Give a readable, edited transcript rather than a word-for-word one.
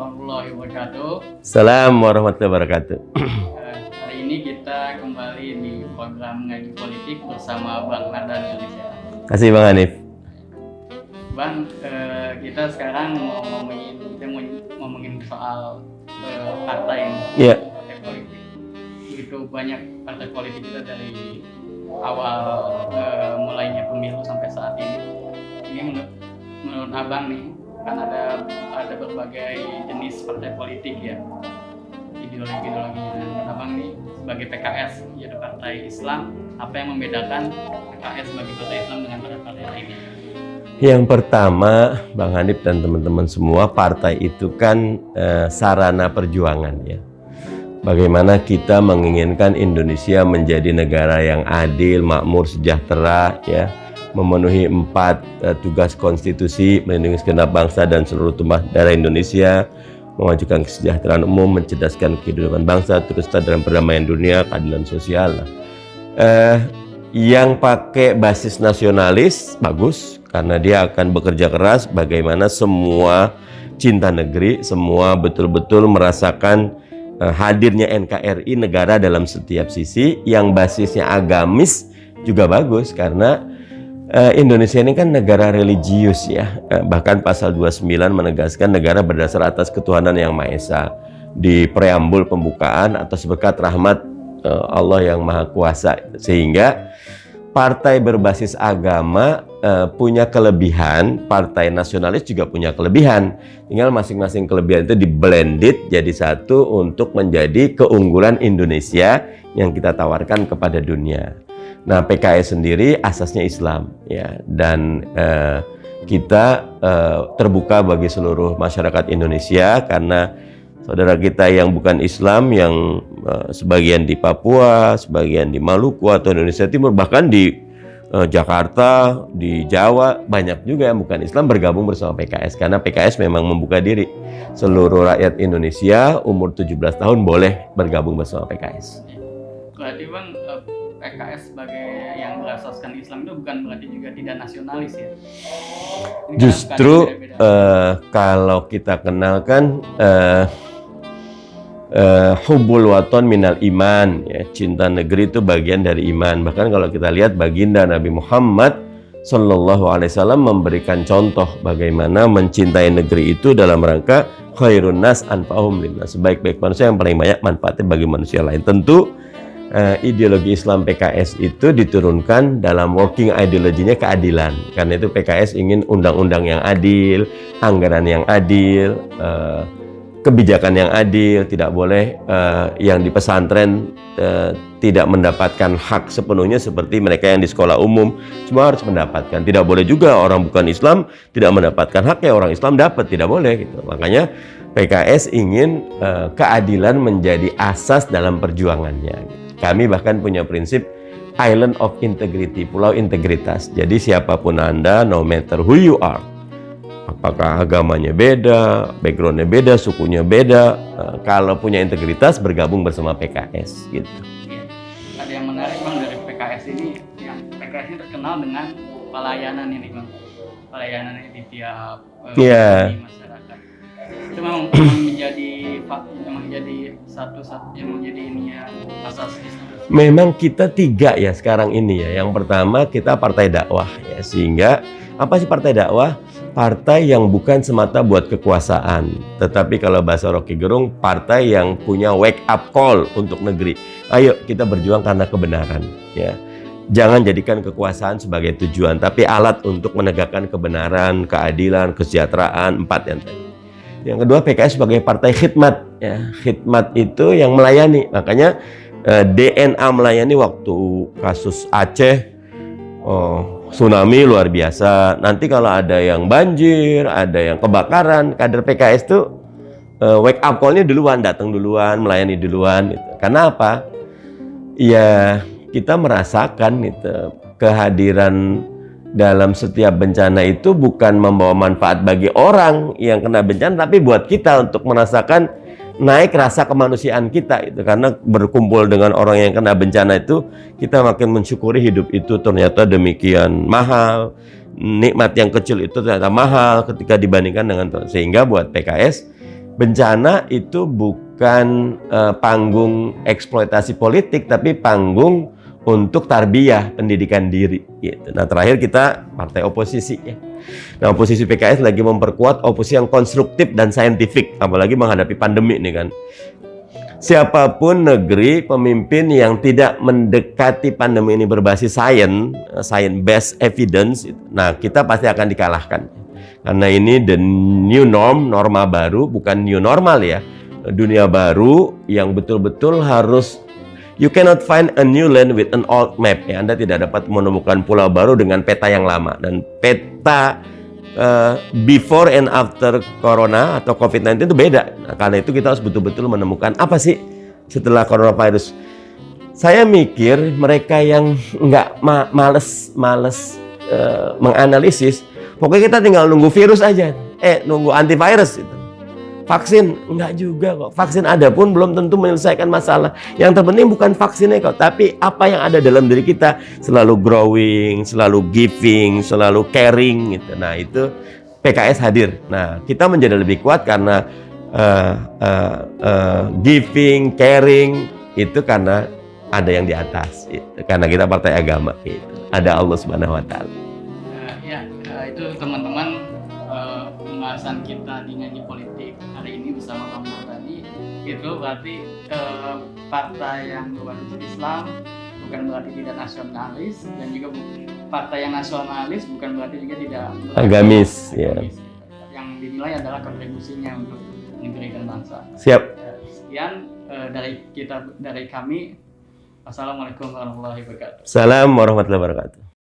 warahmatullahi wabarakatuh. Assalamualaikum warahmatullahi wabarakatuh. Hari ini kita kembali di program Ngaji Politik bersama Bang Nadan Indonesia. Terima kasih Bang Hanif. Bang, kita sekarang mau ngomongin soal partai ini. Iya. Partai politik. Begitu banyak partai politik kita dari awal mulainya pemilu sampai saat ini. Ini menurut Abang nih, kan ada berbagai jenis partai politik ya, ideologinya. Menurut Abang nih sebagai PKS, yaitu partai Islam, apa yang membedakan PKS sebagai partai Islam dengan partai lainnya? Yang pertama, Bang Hanif dan teman-teman semua, partai itu kan sarana perjuangan ya. Bagaimana kita menginginkan Indonesia menjadi negara yang adil, makmur, sejahtera ya, memenuhi 4 tugas konstitusi, melindungi segenap bangsa dan seluruh tumpah darah Indonesia, memajukan kesejahteraan umum, mencerdaskan kehidupan bangsa, terus dalam perdamaian dunia, keadilan sosial. Yang pakai basis nasionalis bagus karena dia akan bekerja keras bagaimana semua cinta negeri, semua betul-betul merasakan hadirnya NKRI, negara dalam setiap sisi. Yang basisnya agamis juga bagus karena Indonesia ini kan negara religius ya. Bahkan pasal 29 menegaskan negara berdasar atas ketuhanan yang Maha Esa. Di preambul pembukaan, atas berkat rahmat Allah yang Maha Kuasa. Sehingga partai berbasis agama punya kelebihan, partai nasionalis juga punya kelebihan. Tinggal masing-masing kelebihan itu di-blended jadi satu untuk menjadi keunggulan Indonesia yang kita tawarkan kepada dunia. Nah, PKS sendiri asasnya Islam ya, dan kita terbuka bagi seluruh masyarakat Indonesia karena saudara kita yang bukan Islam, yang sebagian di Papua, sebagian di Maluku atau Indonesia Timur, bahkan di Jakarta, di Jawa, banyak juga yang bukan Islam bergabung bersama PKS karena PKS memang membuka diri. Seluruh rakyat Indonesia umur 17 tahun boleh bergabung bersama PKS. Berarti Bang, PKS sebagai yang berasaskan Islam itu bukan berarti juga tidak nasionalis ya? Ini Justru beda-beda. kalau kita kenalkan hubbul waton minal iman ya, cinta negeri itu bagian dari iman. Bahkan kalau kita lihat baginda Nabi Muhammad Sallallahu Alaihi Wasallam memberikan contoh bagaimana mencintai negeri itu dalam rangka khairun nas anfa'uhum linnas, sebaik-baik manusia yang paling banyak manfaatnya bagi manusia lain. Tentu ideologi Islam PKS itu diturunkan dalam working ideologinya keadilan. Karena itu PKS ingin undang-undang yang adil, anggaran yang adil, kebijakan yang adil. Tidak boleh yang di pesantren tidak mendapatkan hak sepenuhnya seperti mereka yang di sekolah umum. Semua harus mendapatkan. Tidak boleh juga orang bukan Islam tidak mendapatkan hak yang orang Islam dapat. Tidak boleh gitu. Makanya PKS ingin keadilan menjadi asas dalam perjuangannya. Kami bahkan punya prinsip island of integrity, pulau integritas. Jadi siapapun Anda, no matter who you are, apakah agamanya beda, backgroundnya beda, sukunya beda, kalau punya integritas bergabung bersama PKS gitu. Ya. Ada yang menarik Bang dari PKS ini, yang PKS ini terkenal dengan pelayanan ini Bang, pelayanan di tiap di masyarakat. Itu memang menjadi satu yang menjadi ini ya, asas Islam. Memang kita 3 ya sekarang ini ya. Yang pertama kita partai dakwah ya, sehingga apa sih partai dakwah? Partai yang bukan semata buat kekuasaan, tetapi kalau bahasa Rocky Gerung, partai yang punya wake up call untuk negeri. Ayo kita berjuang karena kebenaran ya. Jangan jadikan kekuasaan sebagai tujuan, tapi alat untuk menegakkan kebenaran, keadilan, kesejahteraan, 4 yang tadi. Yang kedua, PKS sebagai partai khidmat ya. Khidmat itu yang melayani. Makanya DNA melayani waktu kasus Aceh, tsunami luar biasa. Nanti kalau ada yang banjir, ada yang kebakaran, kader PKS tuh wake up call-nya duluan, datang duluan, melayani duluan gitu. Karena apa? Ya kita merasakan gitu, kehadiran dalam setiap bencana itu bukan membawa manfaat bagi orang yang kena bencana, tapi buat kita untuk merasakan naik rasa kemanusiaan kita itu. Karena berkumpul dengan orang yang kena bencana itu, kita makin mensyukuri hidup itu ternyata demikian mahal, nikmat yang kecil itu ternyata mahal ketika dibandingkan dengan Tuhan. Sehingga buat PKS bencana itu bukan panggung eksploitasi politik, tapi panggung untuk tarbiyah, pendidikan diri. Gitu. Nah, terakhir kita partai oposisi. Ya. Nah, oposisi PKS lagi memperkuat oposisi yang konstruktif dan saintifik, apalagi menghadapi pandemi ini kan. Siapapun negeri pemimpin yang tidak mendekati pandemi ini berbasis science-based evidence, nah kita pasti akan dikalahkan. Karena ini the new norm, norma baru, bukan new normal ya. Dunia baru yang betul-betul harus, you cannot find a new land with an old map. Ya, Anda tidak dapat menemukan pulau baru dengan peta yang lama. Dan peta before and after corona atau COVID-19 itu beda. Nah, karena itu kita harus betul-betul menemukan apa sih setelah coronavirus. Saya mikir mereka yang nggak males menganalisis, pokoknya kita tinggal nunggu virus aja, nunggu antivirus itu. Vaksin enggak juga kok. Vaksin ada pun belum tentu menyelesaikan masalah. Yang terpenting bukan vaksinnya kok, tapi apa yang ada dalam diri kita, selalu growing, selalu giving, selalu caring gitu. Nah, itu PKS hadir. Nah, kita menjadi lebih kuat karena giving, caring itu karena ada yang di atas gitu. Karena kita partai agama gitu. Ada Allah Subhanahu wa taala. Itu teman-teman pembahasan kita di Ngaji Politik hari ini bersama Bang Nur tadi. Itu berarti partai yang berbasis Islam bukan berarti tidak nasionalis, dan juga partai yang nasionalis bukan berarti juga tidak agamis, ya. Yang dinilai adalah kontribusinya untuk negeri dan bangsa. Siap. Sekian dari kami. Assalamualaikum warahmatullahi wabarakatuh. Salam warahmatullahi wabarakatuh.